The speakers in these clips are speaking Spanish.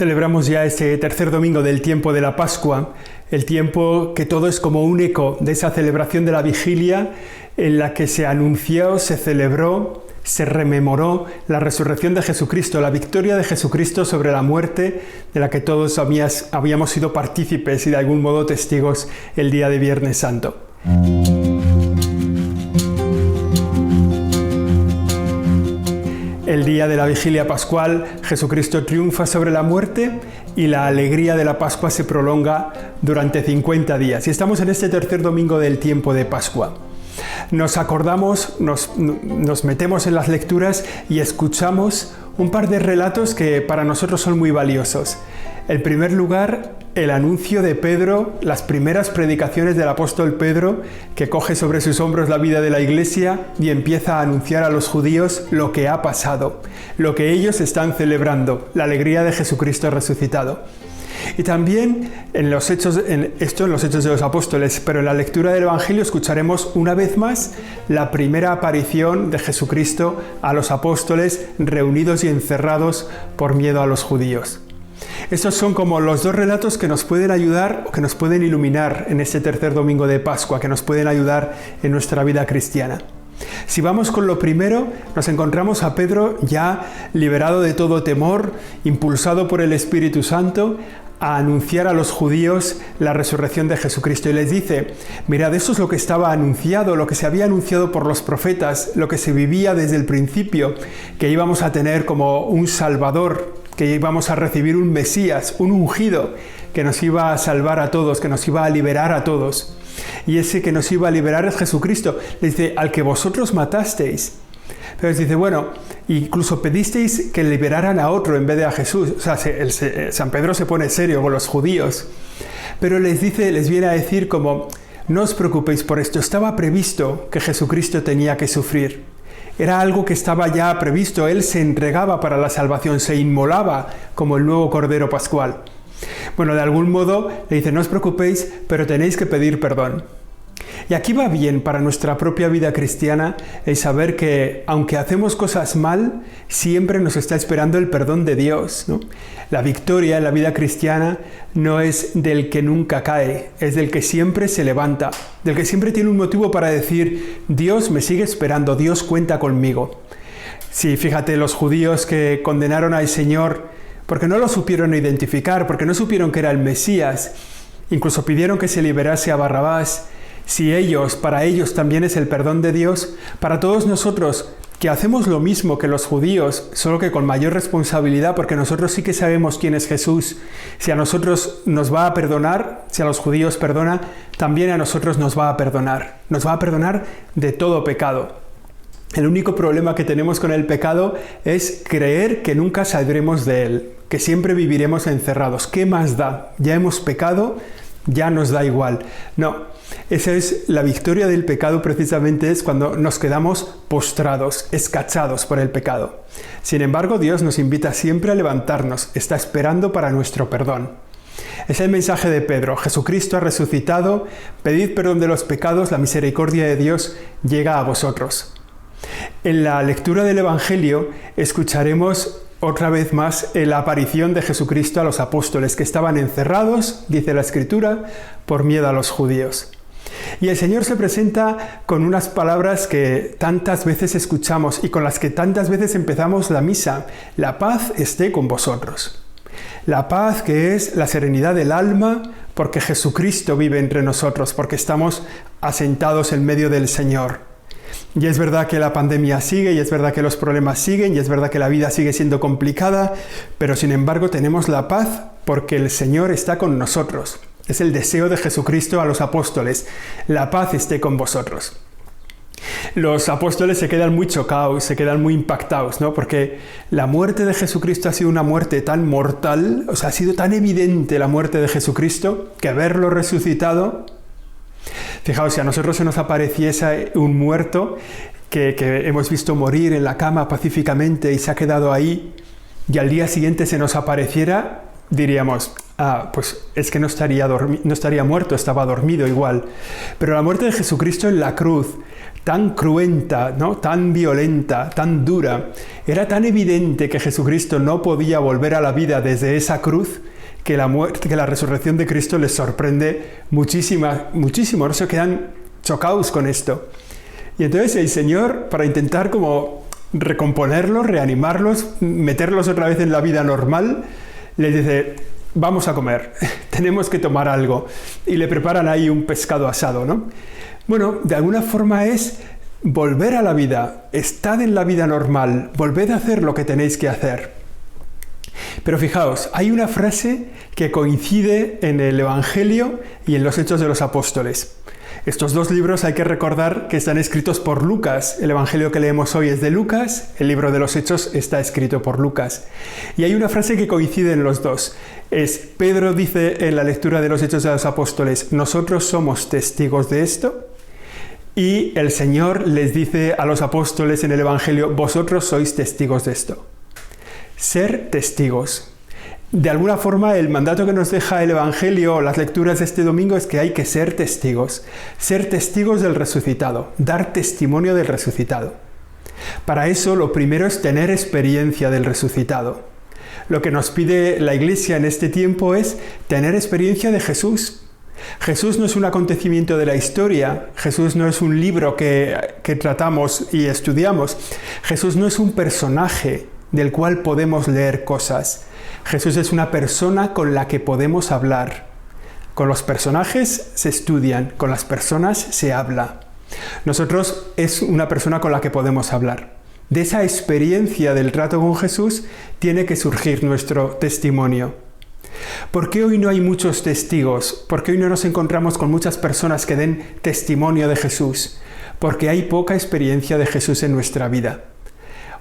Celebramos ya este tercer domingo del tiempo de la Pascua, el tiempo que todo es como un eco de esa celebración de la vigilia en la que se anunció, se celebró, se rememoró la resurrección de Jesucristo, la victoria de Jesucristo sobre la muerte de la que todos habíamos sido partícipes y de algún modo testigos el día de Viernes Santo. El día de la vigilia pascual, Jesucristo triunfa sobre la muerte y la alegría de la Pascua se prolonga durante 50 días. Y estamos en este tercer domingo del tiempo de Pascua. Nos acordamos, nos metemos en las lecturas y escuchamos un par de relatos que para nosotros son muy valiosos. En primer lugar, el anuncio de Pedro, las primeras predicaciones del apóstol Pedro, que coge sobre sus hombros la vida de la Iglesia y empieza a anunciar a los judíos lo que ha pasado, lo que ellos están celebrando, la alegría de Jesucristo resucitado. Y también en los Hechos de los Apóstoles, pero en la lectura del Evangelio escucharemos una vez más la primera aparición de Jesucristo a los apóstoles reunidos y encerrados por miedo a los judíos. Estos son como los dos relatos que nos pueden ayudar o que nos pueden iluminar en este tercer domingo de Pascua, que nos pueden ayudar en nuestra vida cristiana. Si vamos con lo primero, nos encontramos a Pedro ya liberado de todo temor, impulsado por el Espíritu Santo, a anunciar a los judíos la resurrección de Jesucristo. Y les dice, mirad, eso es lo que estaba anunciado, lo que se había anunciado por los profetas, lo que se vivía desde el principio, que íbamos a tener como un Salvador, que íbamos a recibir un Mesías, un ungido, que nos iba a salvar a todos, que nos iba a liberar a todos. Y ese que nos iba a liberar es Jesucristo. Le dice, al que vosotros matasteis. Pero les dice, bueno, incluso pedisteis que liberaran a otro en vez de a Jesús. O sea, San Pedro se pone serio con los judíos. Pero les viene a decir como, no os preocupéis por esto, estaba previsto que Jesucristo tenía que sufrir. Era algo que estaba ya previsto, Él se entregaba para la salvación, se inmolaba como el nuevo Cordero Pascual. Bueno, de algún modo le dice, no os preocupéis, pero tenéis que pedir perdón. Y aquí va bien para nuestra propia vida cristiana el saber que, aunque hacemos cosas mal, siempre nos está esperando el perdón de Dios, ¿no? La victoria en la vida cristiana no es del que nunca cae, es del que siempre se levanta, del que siempre tiene un motivo para decir, Dios me sigue esperando, Dios cuenta conmigo. Sí, fíjate, los judíos que condenaron al Señor porque no lo supieron identificar, porque no supieron que era el Mesías, incluso pidieron que se liberase a Barrabás. Si para ellos también es el perdón de Dios, para todos nosotros que hacemos lo mismo que los judíos, solo que con mayor responsabilidad, porque nosotros sí que sabemos quién es Jesús. Si a nosotros nos va a perdonar, si a los judíos perdona, también a nosotros nos va a perdonar. Nos va a perdonar de todo pecado. El único problema que tenemos con el pecado es creer que nunca saldremos de él, que siempre viviremos encerrados. ¿Qué más da? Ya hemos pecado, ya nos da igual. No, esa es la victoria del pecado, precisamente es cuando nos quedamos postrados, escachados por el pecado. Sin embargo, Dios nos invita siempre a levantarnos, está esperando para nuestro perdón. Es el mensaje de Pedro, Jesucristo ha resucitado, pedid perdón de los pecados, la misericordia de Dios llega a vosotros. En la lectura del Evangelio escucharemos otra vez más la aparición de Jesucristo a los apóstoles que estaban encerrados, dice la Escritura, por miedo a los judíos. Y el Señor se presenta con unas palabras que tantas veces escuchamos y con las que tantas veces empezamos la misa. La paz esté con vosotros. La paz que es la serenidad del alma porque Jesucristo vive entre nosotros, porque estamos asentados en medio del Señor. Y es verdad que la pandemia sigue, y es verdad que los problemas siguen, y es verdad que la vida sigue siendo complicada, pero sin embargo tenemos la paz porque el Señor está con nosotros. Es el deseo de Jesucristo a los apóstoles, la paz esté con vosotros. Los apóstoles se quedan muy chocados, se quedan muy impactados, ¿no? Porque la muerte de Jesucristo ha sido una muerte tan mortal, o sea, ha sido tan evidente la muerte de Jesucristo, que verlo resucitado. Fijaos, si a nosotros se nos apareciese un muerto que hemos visto morir en la cama pacíficamente y se ha quedado ahí, y al día siguiente se nos apareciera, diríamos, pues es que no estaría muerto, estaba dormido igual. Pero la muerte de Jesucristo en la cruz tan cruenta, ¿no? Tan violenta, tan dura, era tan evidente que Jesucristo no podía volver a la vida desde esa cruz, que la resurrección de Cristo les sorprende muchísimo, ¿no? Se quedan chocados con esto. Y entonces el Señor, para intentar como recomponerlos, reanimarlos, meterlos otra vez en la vida normal, les dice: vamos a comer, tenemos que tomar algo. Y le preparan ahí un pescado asado, ¿no? Bueno, de alguna forma es volver a la vida, estad en la vida normal, volved a hacer lo que tenéis que hacer. Pero fijaos, hay una frase que coincide en el Evangelio y en los Hechos de los Apóstoles. Estos dos libros hay que recordar que están escritos por Lucas. El Evangelio que leemos hoy es de Lucas, el libro de los Hechos está escrito por Lucas. Y hay una frase que coincide en los dos. Pedro dice en la lectura de los Hechos de los Apóstoles: nosotros somos testigos de esto. Y el Señor les dice a los apóstoles en el Evangelio: vosotros sois testigos de esto. Ser testigos. De alguna forma, el mandato que nos deja el Evangelio, las lecturas de este domingo, es que hay que ser testigos del resucitado, dar testimonio del resucitado. Para eso, lo primero es tener experiencia del resucitado. Lo que nos pide la Iglesia en este tiempo es tener experiencia de Jesús. Jesús no es un acontecimiento de la historia, Jesús no es un libro que tratamos y estudiamos, Jesús no es un personaje del cual podemos leer cosas. Jesús es una persona con la que podemos hablar. Con los personajes se estudian, con las personas se habla. Nosotros es una persona con la que podemos hablar. De esa experiencia del trato con Jesús tiene que surgir nuestro testimonio. ¿Por qué hoy no hay muchos testigos? ¿Por qué hoy no nos encontramos con muchas personas que den testimonio de Jesús? Porque hay poca experiencia de Jesús en nuestra vida.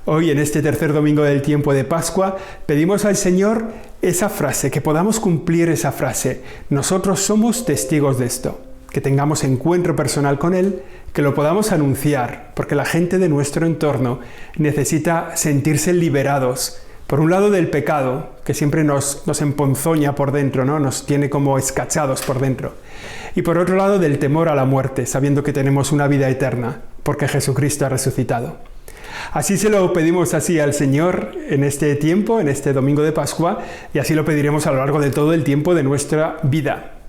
Hoy, en este tercer domingo del tiempo de Pascua, pedimos al Señor esa frase, que podamos cumplir esa frase. Nosotros somos testigos de esto. Que tengamos encuentro personal con Él, que lo podamos anunciar, porque la gente de nuestro entorno necesita sentirse liberados. Por un lado, del pecado, que siempre nos emponzoña por dentro, ¿no? Nos tiene como escachados por dentro. Y por otro lado, del temor a la muerte, sabiendo que tenemos una vida eterna, porque Jesucristo ha resucitado. Así se lo pedimos así al Señor en este tiempo, en este domingo de Pascua, y así lo pediremos a lo largo de todo el tiempo de nuestra vida.